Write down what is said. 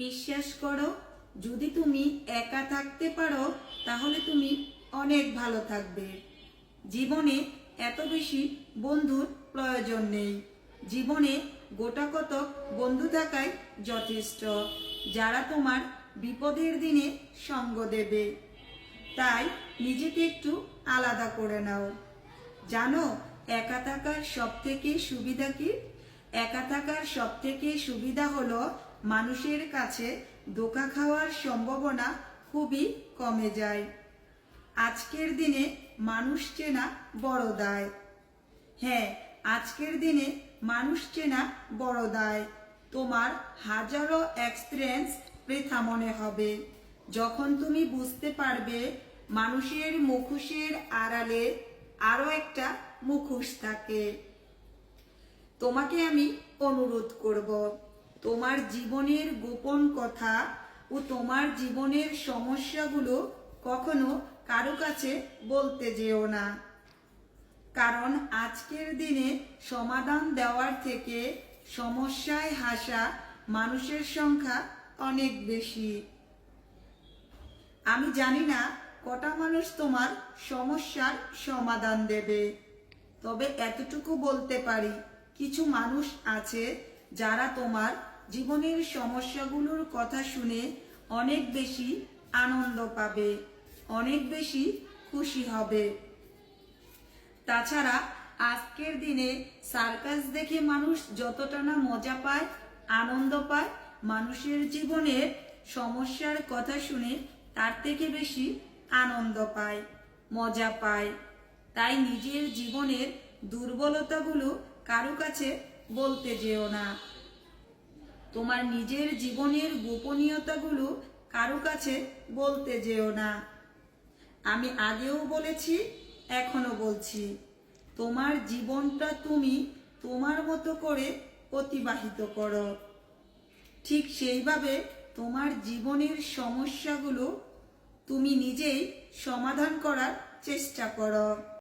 বিশ্বাস করো, যদি তুমি একা থাকতে পারো তাহলে তুমি অনেক ভালো থাকবে। জীবনে এত বেশি বন্ধুর প্রয়োজন নেই। জীবনে গোটাকতক বন্ধু থাকাই যথেষ্ট, যারা তোমার বিপদের দিনে সঙ্গ দেবে। তাই নিজেকে একটু আলাদা করে নাও। জানো, একা থাকার সব থেকে সুবিধা কি? একা থাকার সব থেকে সুবিধা হলো মানুষের কাছে ধোঁকা খাওয়ার সম্ভাবনা খুবই কমে যায়। আজকের দিনে মানুষ চেনা বড় দায়। হ্যাঁ, আজকের দিনে মানুষ চেনা বড় দায়। তোমার হাজারো এক্সপিরিয়েন্স বৃথা মনে হবে যখন তুমি বুঝতে পারবে মানুষের মুখোশের আড়ালে আরো একটা মুখোশ থাকে। তোমাকে আমি অনুরোধ করব, তোমার জীবনের গোপন কথা ও তোমার জীবনের সমস্যাগুলো কখনো কারো কাছে বলতে যেও না। কারণ আজকের দিনে সমাধান দেওয়ার থেকে সমস্যায় হাসা মানুষের সংখ্যা অনেক বেশি। আমি জানি না কটা মানুষ তোমার সমস্যার সমাধান দেবে, তবে এতটুকু বলতে পারি, কিছু মানুষ আছে যারা তোমার জীবনের সমস্যাগুলোর কথা শুনে অনেক বেশি আনন্দ পাবে, অনেক বেশি খুশি হবে। তাছাড়া আজকের দিনে সার্কাস দেখে মানুষ যতটা না মজা পায়, আনন্দ পায়, মানুষের জীবনের সমস্যার কথা শুনে তার থেকে বেশি আনন্দ পায়, মজা পায়। তাই নিজের জীবনের দুর্বলতাগুলো কারো কাছে বলতে যেও না। তোমার নিজের জীবনের গোপনীয়তাগুলো কারো কাছে বলতে যেও না। আমি আগেও বলেছি, এখনো বলছি, তোমার জীবনটা তুমি তোমার মতো করে অতিবাহিত করো। ঠিক সেইভাবে তোমার জীবনের সমস্যাগুলো তুমি নিজেই সমাধান করার চেষ্টা করো।